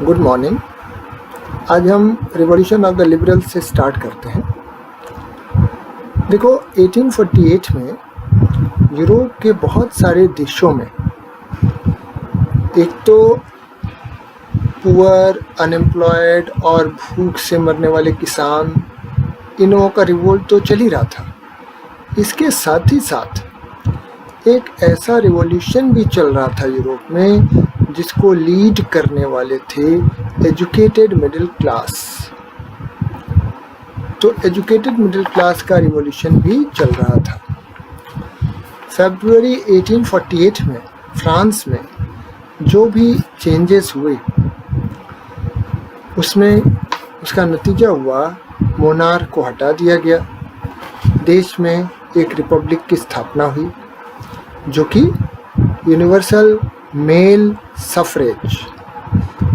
Good morning. आज हम revolution of the liberal से स्टार्ट करते हैं। देखो 1848 में यूरोप के बहुत सारे देशों में एक तो पुअर, अनएम्प्लॉयड और भूख से मरने वाले किसान, इन लोगों का रिवोल्ट तो चल ही रहा था। इसके साथ ही साथ एक ऐसा रिवॉल्यूशन भी चल रहा था यूरोप में जिसको लीड करने वाले थे एजुकेटेड मिडिल क्लास। तो एजुकेटेड मिडिल क्लास का रिवॉल्यूशन भी चल रहा था। फरवरी 1848 में फ्रांस में जो भी चेंजेस हुए उसमें उसका नतीजा हुआ मोनार्क को हटा दिया गया। देश में एक रिपब्लिक की स्थापना हुई जो कि यूनिवर्सल मेल सफरेज।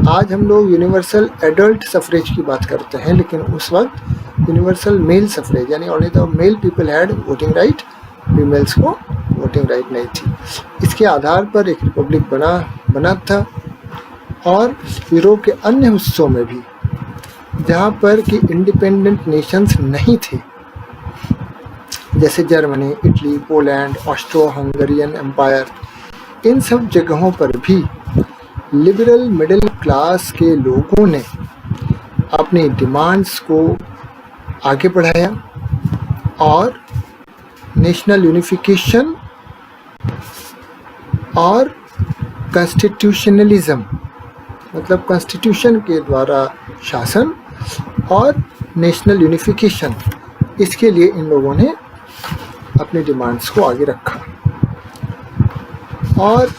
आज हम लोग यूनिवर्सल एडल्ट सफरेज की बात करते हैं, लेकिन उस वक्त यूनिवर्सल मेल सफरेज यानी only the male people had voting right, females को वोटिंग राइट नहीं थी। इसके आधार पर एक रिपब्लिक बना था। और यूरोप के अन्य हिस्सों में भी जहाँ पर कि इंडिपेंडेंट नेशंस नहीं थे, जैसे Germany, Italy, Poland, Austro Hungarian empire, इन सब जगहों पर भी लिबरल मिडिल क्लास के लोगों ने अपनी डिमांड्स को आगे बढ़ाया और नेशनल यूनिफिकेशन और कॉन्स्टिट्यूशनलिज्म, मतलब कॉन्स्टिट्यूशन के द्वारा शासन और नेशनल यूनिफिकेशन, इसके लिए इन लोगों ने अपनी डिमांड्स को आगे रखा। और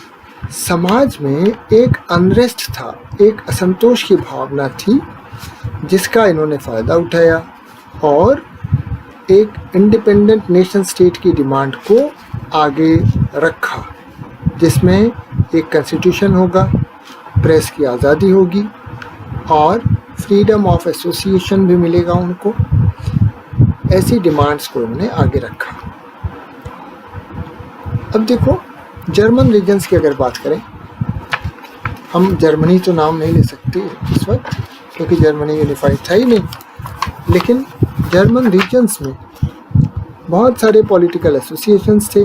समाज में एक अनरेस्ट था, एक असंतोष की भावना थी जिसका इन्होंने फ़ायदा उठाया और एक इंडिपेंडेंट नेशन स्टेट की डिमांड को आगे रखा, जिसमें एक कॉन्स्टिट्यूशन होगा, प्रेस की आज़ादी होगी और फ्रीडम ऑफ एसोसिएशन भी मिलेगा उनको। ऐसी डिमांड्स को उन्होंने आगे रखा। अब देखो जर्मन रीजन्स की अगर बात करें, हम जर्मनी तो नाम नहीं ले सकते इस वक्त क्योंकि जर्मनी यूनिफाइड था ही नहीं, लेकिन जर्मन रीजन्स में बहुत सारे पॉलिटिकल एसोसिएशंस थे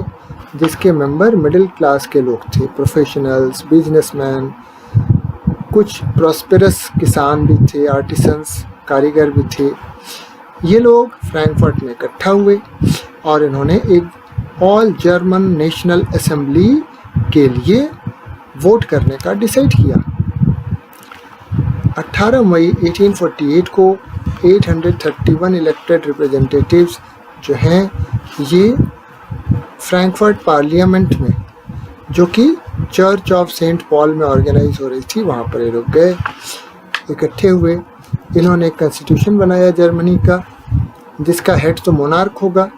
जिसके मेंबर मिडिल क्लास के लोग थे, प्रोफेशनल्स, बिजनेसमैन, कुछ प्रॉस्पेरस किसान भी थे, आर्टिसंस, कारीगर भी थे। ये लोग फ्रैंकफर्ट में इकट्ठा हुए और इन्होंने एक ऑल जर्मन नेशनल असेंबली के लिए वोट करने का डिसाइड किया। 18 मई 1848 को 831 इलेक्टेड रिप्रेजेंटेटिव्स जो हैं ये फ्रैंकफर्ट पार्लियामेंट में, जो कि चर्च ऑफ सेंट पॉल में ऑर्गेनाइज हो रही थी, वहाँ पर ये लोग गए, इकट्ठे हुए। इन्होंने एक कॉन्स्टिट्यूशन बनाया जर्मनी का जिसका हेड तो मोनार्क होगा,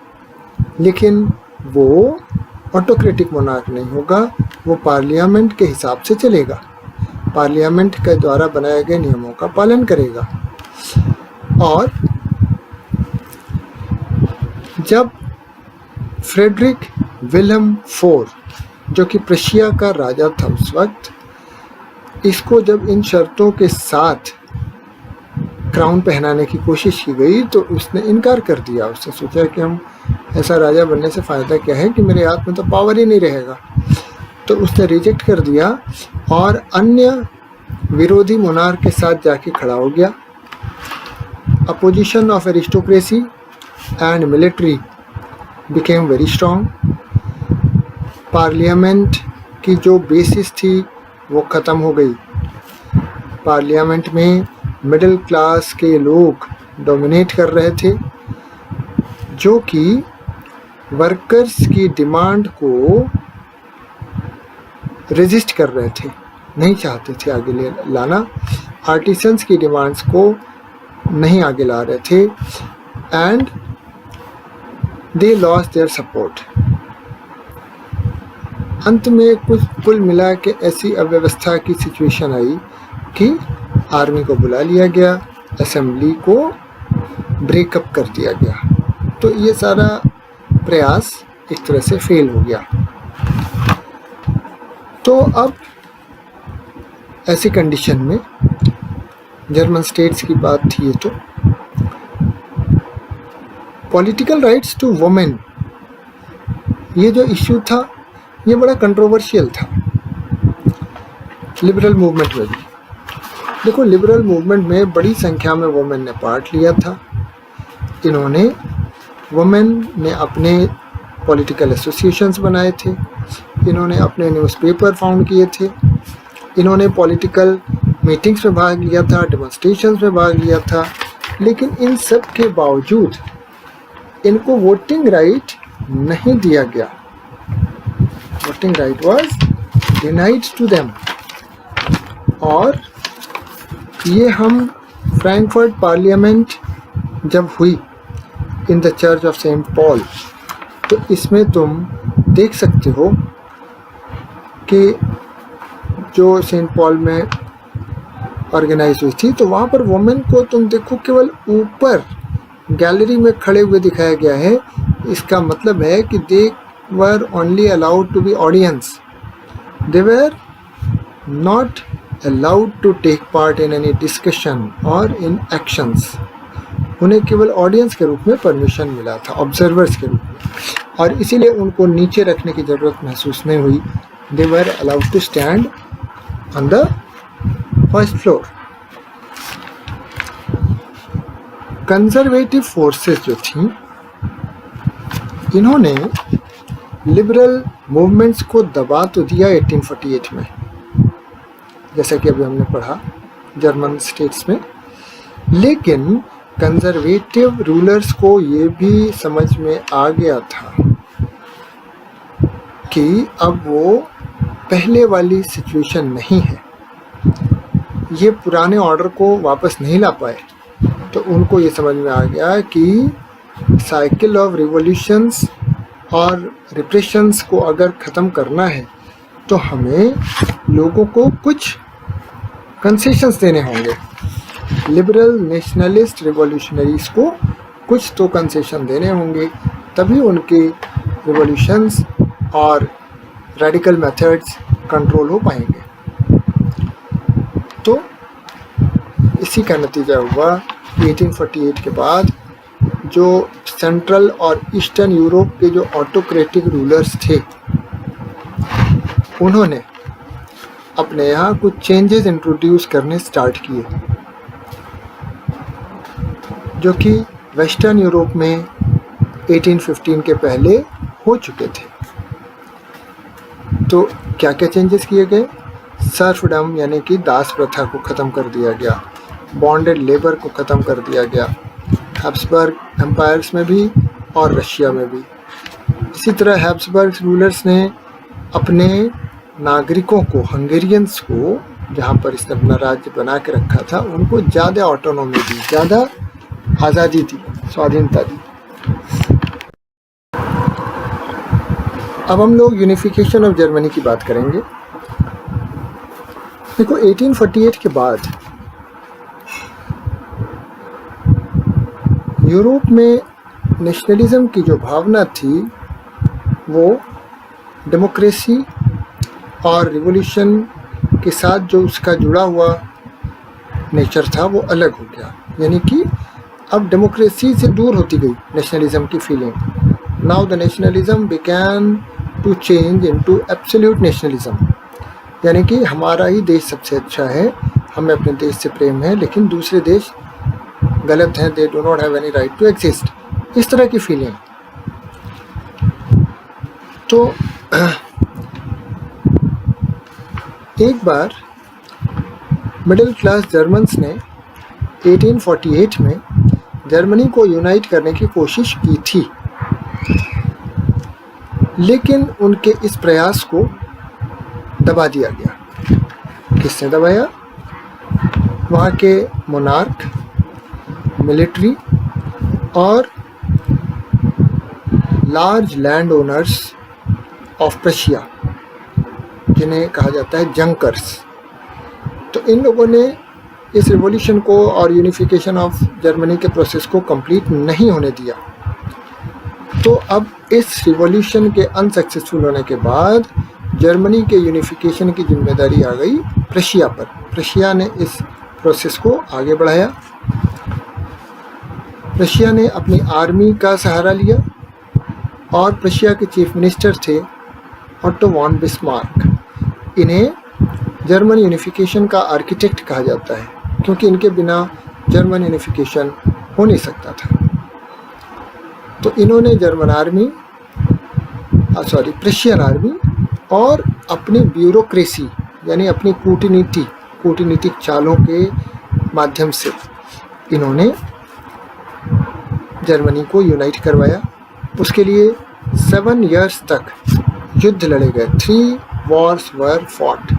लेकिन वो ऑटोक्रेटिक मोनार्क नहीं होगा, वो पार्लियामेंट के हिसाब से चलेगा, पार्लियामेंट के द्वारा बनाए गए नियमों का पालन करेगा। और जब फ्रेडरिक विल्हेम IV, जो कि प्रशिया का राजा था उस वक्त, इसको जब इन शर्तों के साथ क्राउन पहनाने की कोशिश की गई तो उसने इनकार कर दिया। उसने सोचा कि हम ऐसा राजा बनने से फ़ायदा क्या है कि मेरे हाथ में तो पावर ही नहीं रहेगा, तो उसने रिजेक्ट कर दिया और अन्य विरोधी मोनार्क के साथ जाके खड़ा हो गया। Opposition of aristocracy and military became very strong. Parliament की जो बेसिस थी वो ख़त्म हो गई। पार्लियामेंट में मिडिल क्लास के लोग डोमिनेट कर रहे थे, जो कि वर्कर्स की डिमांड को रेजिस्ट कर रहे थे, नहीं चाहते थे आगे लाना, आर्टिसंस की डिमांड्स को नहीं आगे ला रहे थे and they lost their support. अंत में कुल मिला के ऐसी अव्यवस्था की सिचुएशन आई कि आर्मी को बुला लिया गया, असेंबली को ब्रेकअप कर दिया गया। तो ये सारा प्रयास एक तरह से फेल हो गया। तो अब ऐसी कंडीशन में जर्मन स्टेट्स की बात थी ये तो। पॉलिटिकल राइट्स टू वुमेन, ये जो इश्यू था ये बड़ा कंट्रोवर्शियल था लिबरल मूवमेंट में भी। देखो, लिबरल मूवमेंट में बड़ी संख्या में वुमेन ने पार्ट लिया था। इन्होंने वुमेन ने अपने पॉलिटिकल एसोसिएशंस बनाए थे, इन्होंने अपने न्यूज़पेपर फाउंड किए थे, इन्होंने पॉलिटिकल मीटिंग्स में भाग लिया था, डेमोन्स्ट्रेशंस में भाग लिया था। लेकिन इन सब के बावजूद इनको वोटिंग राइट नहीं दिया गया। Voting right was denied to them. और ये हम फ्रैंकफर्ट पार्लियामेंट जब हुई in the church of saint Paul, तो इसमें तुम देख सकते हो कि जो सेंट पॉल में ऑर्गेनाइज हुई थी, तो वहाँ पर वुमेन को तुम देखो केवल ऊपर गैलरी में खड़े हुए दिखाया गया है। इसका मतलब है कि they were only allowed to be audience, they were not allowed to take part in any discussion or in actions। उन्हें केवल ऑडियंस के रूप में परमिशन मिला था, ऑब्जर्वर्स के रूप में, और इसीलिए उनको नीचे रखने की ज़रूरत महसूस नहीं हुई। They were allowed to stand on the first floor. Conservative forces जो थी, इन्होंने लिबरल मूवमेंट्स को दबा तो दिया 1848 में, जैसा कि अभी हमने पढ़ा जर्मन स्टेट्स में। लेकिन कंजर्वेटिव रूलर्स को ये भी समझ में आ गया था कि अब वो पहले वाली सिचुएशन नहीं है, ये पुराने ऑर्डर को वापस नहीं ला पाए। तो उनको ये समझ में आ गया कि साइकिल ऑफ रिवॉल्यूशंस और रिप्रेशंस को अगर ख़त्म करना है तो हमें लोगों को कुछ कंसेशंस देने होंगे। लिबरल नेशनलिस्ट रिवॉल्यूशनरीज को कुछ तो कंसेशन देने होंगे, तभी उनके रिवॉल्यूशंस और रेडिकल मेथड्स कंट्रोल हो पाएंगे। तो इसी का नतीजा हुआ 1848 के बाद जो सेंट्रल और ईस्टर्न यूरोप के जो ऑटोक्रेटिक रूलर्स थे, उन्होंने अपने यहाँ कुछ चेंजेस इंट्रोड्यूस करने स्टार्ट किए, जो कि वेस्टर्न यूरोप में 1815 के पहले हो चुके थे। तो क्या क्या चेंजेस किए गए? सर्फडम यानी कि दास प्रथा को ख़त्म कर दिया गया, बॉन्डेड लेबर को ख़त्म कर दिया गया, हैब्सबर्ग एम्पायर्स में भी और रशिया में भी। इसी तरह हैब्सबर्ग रूलर्स ने अपने नागरिकों को, हंगेरियंस को, जहाँ पर इसने अपना राज्य बना के रखा था, उनको ज़्यादा ऑटोनॉमी दी, ज़्यादा आज़ादी दी, स्वाधीनता दी। अब हम लोग यूनिफिकेशन ऑफ जर्मनी की बात करेंगे। देखो, 1848 के बाद यूरोप में नेशनलिज्म की जो भावना थी, वो डेमोक्रेसी और रिवॉल्यूशन के साथ जो उसका जुड़ा हुआ नेचर था वो अलग हो गया। यानी कि अब डेमोक्रेसी से दूर होती गई नेशनलिज्म की feeling. Now the nationalism began to change into absolute nationalism, यानी कि हमारा ही देश सबसे अच्छा है, हमें अपने देश से प्रेम है, लेकिन दूसरे देश गलत हैं, they do not have any right to exist, इस तरह की फीलिंग। तो एक बार मिडिल क्लास जर्मन्स ने 1848 में जर्मनी को यूनाइट करने की कोशिश की थी, लेकिन उनके इस प्रयास को दबा दिया गया। किसने दबाया? वहाँ के मोनार्क, मिलिट्री और large land owners of Prussia, जिन्हें कहा जाता है जंकर्स। तो इन लोगों ने इस रिवॉल्यूशन को और यूनिफिकेशन ऑफ जर्मनी के प्रोसेस को कंप्लीट नहीं होने दिया। तो अब इस रिवॉल्यूशन के अनसक्सेसफुल होने के बाद जर्मनी के यूनिफिकेशन की जिम्मेदारी आ गई प्रशिया पर। प्रशिया ने इस प्रोसेस को आगे बढ़ाया। प्रशिया ने अपनी आर्मी का सहारा लिया और प्रशिया के चीफ मिनिस्टर थे ऑटो वॉन बिस्मार्क। इन्हें जर्मन यूनिफिकेशन का आर्किटेक्ट कहा जाता है, क्योंकि इनके बिना जर्मन यूनिफिकेशन हो नहीं सकता था। तो इन्होंने प्रशियन आर्मी और अपनी ब्यूरोक्रेसी यानी अपनी कूटनीतिक चालों के माध्यम से इन्होंने जर्मनी को यूनाइट करवाया। उसके लिए 7 इयर्स तक युद्ध लड़े गए। 3 wars were fought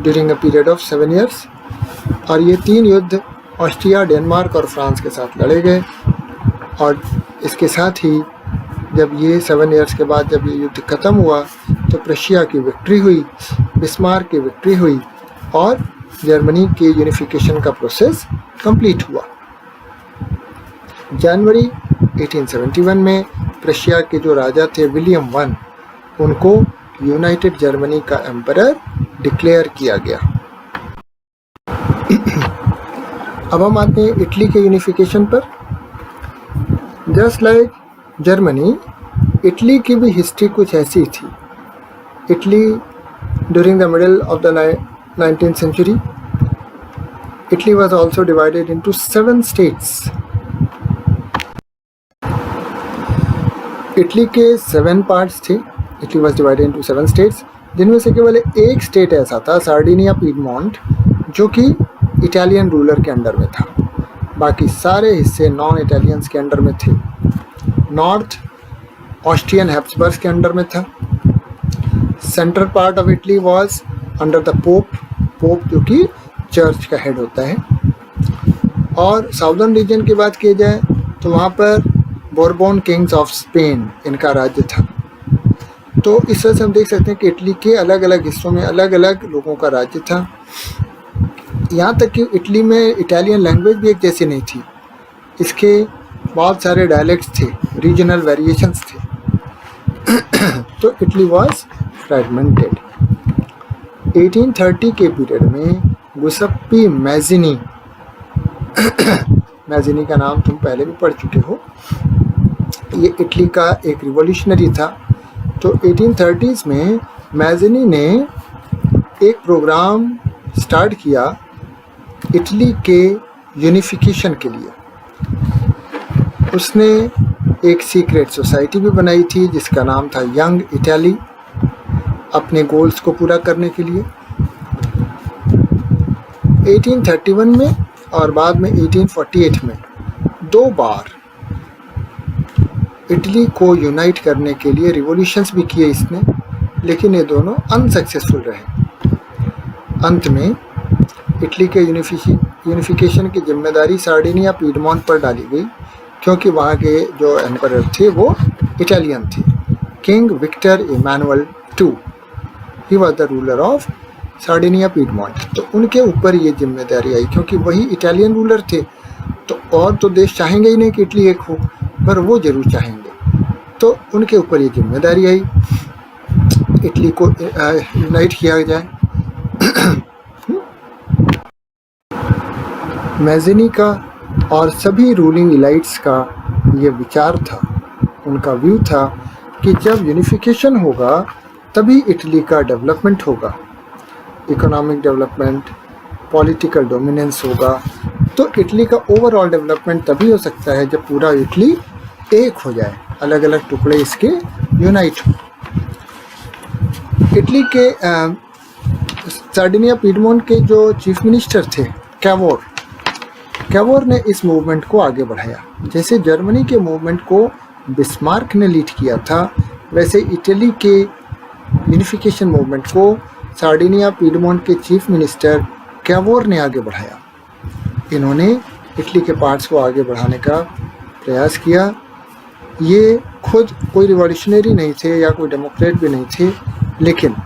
during a period of 7 years। और ये 3 युद्ध ऑस्ट्रिया, डेनमार्क और फ्रांस के साथ लड़े गए। और इसके साथ ही जब ये 7 इयर्स के बाद जब ये युद्ध ख़त्म हुआ तो प्रशिया की विक्ट्री हुई, बिस्मार्क की विक्ट्री हुई और जर्मनी के यूनिफिकेशन का प्रोसेस कंप्लीट हुआ। जनवरी 1871 में प्रशिया के जो राजा थे विलियम I, उनको यूनाइटेड जर्मनी का एम्परर डिक्लेयर किया गया। अब हम आते हैं इटली के यूनिफिकेशन पर। जस्ट लाइक जर्मनी, इटली की भी हिस्ट्री कुछ ऐसी थी। Italy during the middle of the 19th century, Italy was also divided into 7 states। Italy के 7 पार्ट्स थे। Italy was divided into 7 states, जिनमें से केवल एक स्टेट ऐसा था, सार्डिनिया पीडमोंट, जो कि इटालियन रूलर के अंडर में था। बाकी सारे हिस्से नॉन इटालियंस के अंडर में थे। नॉर्थ ऑस्ट्रियन हैब्सबर्ग के अंडर में था। Central part of Italy was under the pope जो कि चर्च का हेड होता है। और साउदर्न रीजन की बात की जाए तो वहाँ पर बोरबोन किंग्स ऑफ स्पेन इनका राज्य था। तो इस तरह से हम देख सकते हैं कि इटली के अलग अलग हिस्सों में अलग अलग लोगों का राज्य था। यहाँ तक कि इटली में इटालियन लैंग्वेज भी एक जैसी नहीं थी। इसके बहुत सारे डायलेक्ट्स थे, रीजनल वेरिएशंस थे। तो इटली वॉज फ्रैगमेंटेड। 1830 के पीरियड में गुसेप्पी मैज़िनी का नाम तुम पहले भी पढ़ चुके हो। ये इटली का एक रिवॉल्यूशनरी था। तो 1830s में मैज़िनी ने एक प्रोग्राम स्टार्ट किया इटली के यूनिफिकेशन के लिए। उसने एक सीक्रेट सोसाइटी भी बनाई थी जिसका नाम था यंग इटली, अपने गोल्स को पूरा करने के लिए। 1831 में और बाद में 1848 में 2 बार इटली को यूनाइट करने के लिए रिवॉल्यूशंस भी किए इसने, लेकिन ये दोनों अनसक्सेसफुल रहे। अंत में इटली के यूनिफिकेशन की जिम्मेदारी सार्डिनिया पीडमोंट पर डाली गई, क्योंकि वहाँ के जो एम्परर थे वो इटालियन थे। King Victor Emmanuel II, he was the ruler of Sardinia Piedmont. तो उनके ऊपर ये जिम्मेदारी आई, क्योंकि वही इटालियन रूलर थे। तो और तो देश चाहेंगे ही नहीं कि इटली एक हो, पर वो जरूर चाहेंगे। तो उनके ऊपर ये जिम्मेदारी आई इटली को यूनाइट किया जाए। मैज़िनी का और सभी रूलिंग इलाइट्स का ये विचार था, उनका व्यू था कि जब यूनिफिकेशन होगा तभी इटली का डेवलपमेंट होगा, इकोनॉमिक डेवलपमेंट, पॉलिटिकल डोमिनेंस होगा। तो इटली का ओवरऑल डेवलपमेंट तभी हो सकता है जब पूरा इटली एक हो जाए, अलग अलग टुकड़े इसके यूनाइट हो। इटली के सार्डिनिया पीडमोंट के जो चीफ मिनिस्टर थे कैवोर ने इस मूवमेंट को आगे बढ़ाया। जैसे जर्मनी के मूवमेंट को बिस्मार्क ने लीड किया था, वैसे इटली के यूनिफिकेशन मूवमेंट को सार्डिनिया पीडमोंट के चीफ मिनिस्टर कैवोर ने आगे बढ़ाया। इन्होंने इटली के पार्ट्स को आगे बढ़ाने का प्रयास किया। ये खुद कोई रिवॉल्यूशनरी नहीं थे या कोई डेमोक्रेट भी नहीं थे, लेकिन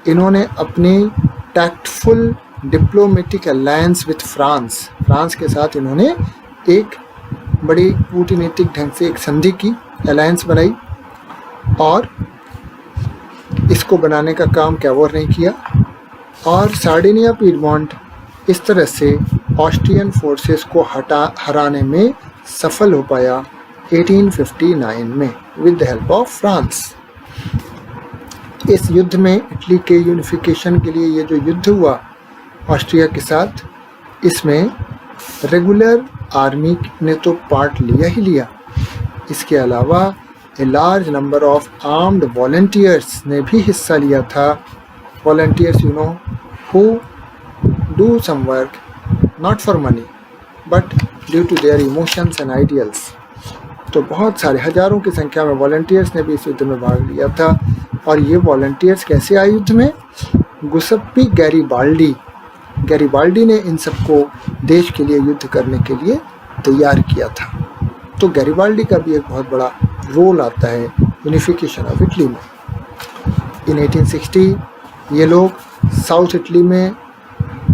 इन्होंने अपनी tactful diplomatic alliance with France के साथ इन्होंने एक बड़ी कूटनीतिक ढंग से एक संधि की, अलायंस बनाई, और इसको बनाने का काम कैवोर ने किया। और सार्डिनिया पीडमोंट इस तरह से ऑस्ट्रियन फोर्सेस को हराने में सफल हो पाया 1859 में with the help of France. इस युद्ध में इटली के यूनिफिकेशन के लिए ये जो युद्ध हुआ ऑस्ट्रिया के साथ, इसमें रेगुलर आर्मी ने तो पार्ट लिया ही लिया, इसके अलावा a large number of armed volunteers ने भी हिस्सा लिया था। Volunteers you know who do some work not for money but due to their emotions and ideals. तो बहुत सारे हजारों की संख्या में वॉलंटियर्स ने भी इस युद्ध में भाग लिया था। और ये वॉलंटियर्स कैसे आए युद्ध में? गुसेप्पी गैरिबाल्डी ने इन सबको देश के लिए युद्ध करने के लिए तैयार किया था। तो गैरिबाल्डी का भी एक बहुत बड़ा रोल आता है यूनिफिकेशन ऑफ इटली में। इन 1860 ये लोग साउथ इटली में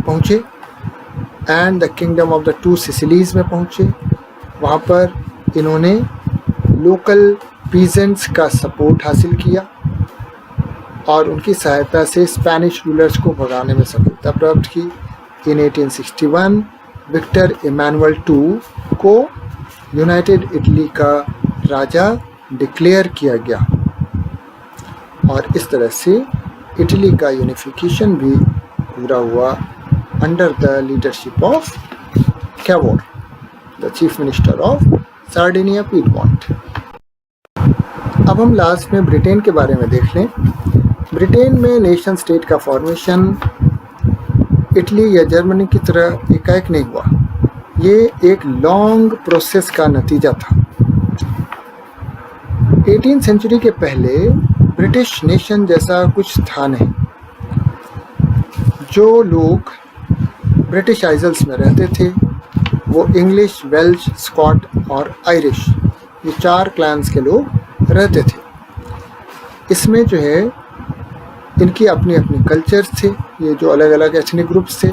पहुँचे and the kingdom of the two Sicilies में पहुँचे। वहाँ पर इन्होंने लोकल पीजेंट्स का सपोर्ट हासिल किया और उनकी सहायता से स्पेनिश रूलर्स को भगाने में सफलता प्राप्त की। इन 1861 विक्टर इमैनुअल II को यूनाइटेड इटली का राजा डिक्लेयर किया गया और इस तरह से इटली का यूनिफिकेशन भी पूरा हुआ under the leadership of Cavour, the chief minister of Sardinia piedmont. अब हम लास्ट में ब्रिटेन के बारे में देख लें। ब्रिटेन में नेशन स्टेट का फॉर्मेशन इटली या जर्मनी की तरह एकाएक नहीं हुआ, ये एक लॉन्ग प्रोसेस का नतीजा था। 18th सेंचुरी के पहले ब्रिटिश नेशन जैसा कुछ था नहीं। जो लोग ब्रिटिश आइजल्स में रहते थे वो इंग्लिश, वेल्श, स्कॉट और आयरिश, ये 4 क्लैंस के लोग रहते थे। इसमें जो है इनकी अपनी अपनी कल्चर्स थे, ये जो अलग अलग एथनिक ग्रुप्स थे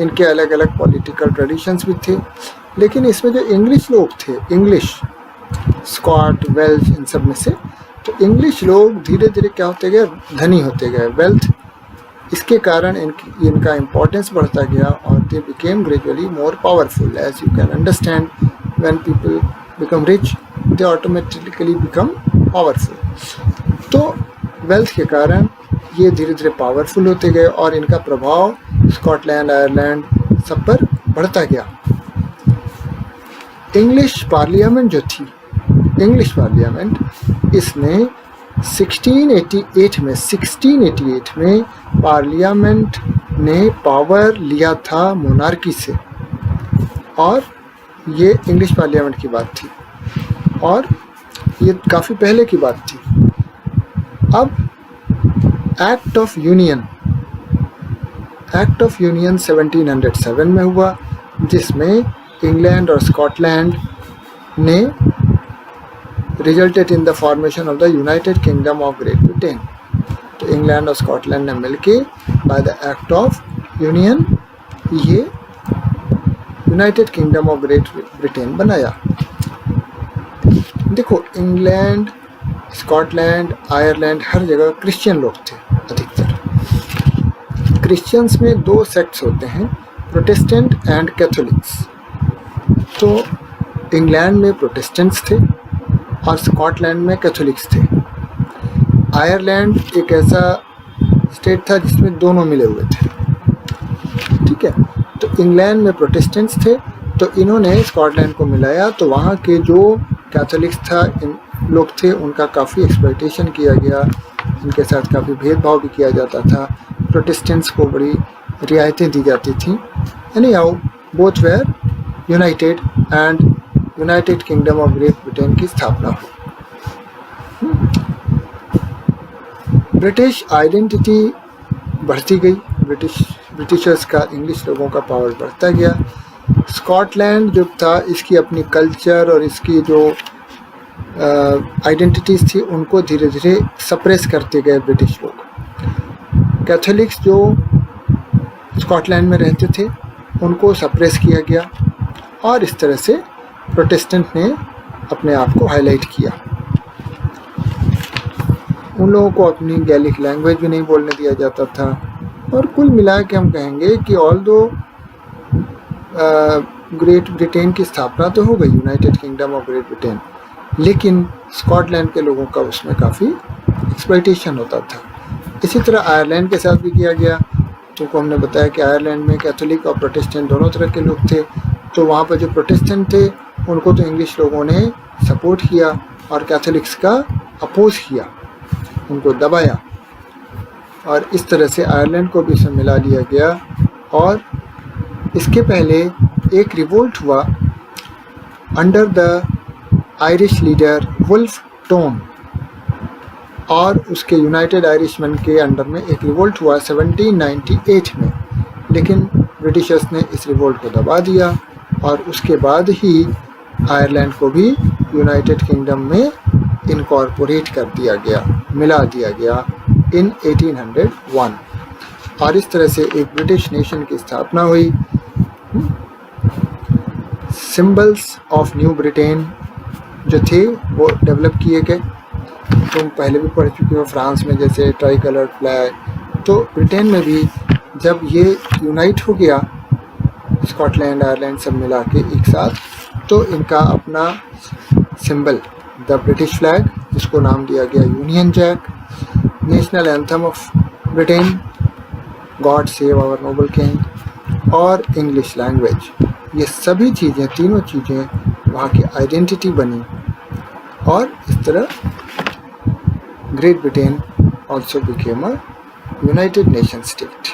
इनके अलग अलग पॉलिटिकल ट्रेडिशंस भी थे। लेकिन इसमें जो इंग्लिश लोग थे, इंग्लिश, स्कॉट, वेल्श, इन सब में से तो इंग्लिश लोग धीरे धीरे क्या होते गए, धनी होते गए, वेल्थ, इसके कारण इनका इम्पोर्टेंस बढ़ता गया और they became gradually more powerful. As you can understand, when people become rich they automatically become powerful. तो वेल्थ के कारण ये धीरे धीरे पावरफुल होते गए और इनका प्रभाव स्कॉटलैंड, आयरलैंड सब पर बढ़ता गया। इंग्लिश पार्लियामेंट जो थी, इंग्लिश पार्लियामेंट, इसने 1688 में पार्लियामेंट ने पावर लिया था मोनार्की से और ये इंग्लिश पार्लियामेंट की बात थी और ये काफ़ी पहले की बात थी। अब एक्ट ऑफ यूनियन 1707 में हुआ, जिसमें इंग्लैंड और स्कॉटलैंड ने resulted in the formation of the United Kingdom of Great Britain. तो इंग्लैंड और स्कॉटलैंड ने मिलके by the Act of Union ये United Kingdom of Great Britain बनाया। देखो, इंग्लैंड, स्कॉटलैंड, आयरलैंड, हर जगह क्रिश्चियन लोग थे अधिकतर। क्रिश्चियंस में 2 सेक्ट्स होते हैं, प्रोटेस्टेंट एंड कैथोलिक्स। तो इंग्लैंड में प्रोटेस्टेंट्स थे और स्कॉटलैंड में कैथोलिक्स थे। आयरलैंड एक ऐसा स्टेट था जिसमें दोनों मिले हुए थे, ठीक है। तो इंग्लैंड में प्रोटेस्टेंट्स थे तो इन्होंने स्कॉटलैंड को मिलाया, तो वहाँ के जो कैथोलिक्स लोग थे उनका काफ़ी एक्सप्लॉयटेशन किया गया, उनके साथ काफ़ी भेदभाव भी किया जाता था, प्रोटेस्टेंट्स को बड़ी रियायतें दी जाती थी। Anyhow both were united and United Kingdom of Great Britain की स्थापना हुई। ब्रिटिश आइडेंटिटी बढ़ती गई, ब्रिटिशर्स का, इंग्लिश लोगों का पावर बढ़ता गया। स्कॉटलैंड जो था इसकी अपनी कल्चर और इसकी जो आइडेंटिटीज़ थी उनको धीरे धीरे सप्रेस करते गए ब्रिटिश लोग। कैथोलिक्स जो स्कॉटलैंड में रहते थे उनको सप्रेस किया गया और इस तरह से प्रोटेस्टेंट ने अपने आप को हाईलाइट किया। उन लोगों को अपनी गैलिक लैंग्वेज भी नहीं बोलने दिया जाता था। और कुल मिला के हम कहेंगे कि ऑल्दो ग्रेट ब्रिटेन की स्थापना तो हो गई, United Kingdom of Great Britain, लेकिन स्कॉटलैंड के लोगों का उसमें काफ़ी एक्सप्लॉइटेशन होता था। इसी तरह आयरलैंड के साथ भी किया गया। तो हमने बताया कि आयरलैंड में कैथोलिक और प्रोटेस्टेंट दोनों तरह के लोग थे। तो वहाँ पर जो प्रोटेस्टेंट थे उनको तो इंग्लिश लोगों ने सपोर्ट किया और कैथोलिक्स का अपोज किया, उनको दबाया, और इस तरह से आयरलैंड को भी इसमें मिला लिया गया। और इसके पहले एक रिवोल्ट हुआ under the Irish leader Wolfe Tone, और उसके यूनाइटेड आयरिशमैन के अंडर में एक रिवोल्ट हुआ 1798 में, लेकिन ब्रिटिशर्स ने इस रिवोल्ट को दबा दिया और उसके बाद ही आयरलैंड को भी यूनाइटेड किंगडम में इनकॉर्पोरेट कर दिया गया, मिला दिया गया इन 1801, और इस तरह से एक ब्रिटिश नेशन की स्थापना हुई। सिंबल्स ऑफ न्यू ब्रिटेन जो थे वो डेवलप किए गए, तुम पहले भी पढ़ चुके हो, फ्रांस में जैसे ट्राई कलर्ड फ्लैग, तो ब्रिटेन में भी जब ये यूनाइट हो गया, स्कॉटलैंड आयरलैंड सब मिला के एक साथ, तो इनका अपना सिंबल द ब्रिटिश फ्लैग, जिसको नाम दिया गया Union Jack, national anthem of Britain God save our noble king, और इंग्लिश लैंग्वेज, ये सभी चीज़ें, तीनों चीज़ें वहाँ की आइडेंटिटी बनी। और इस तरह Great Britain also became a United Nation state.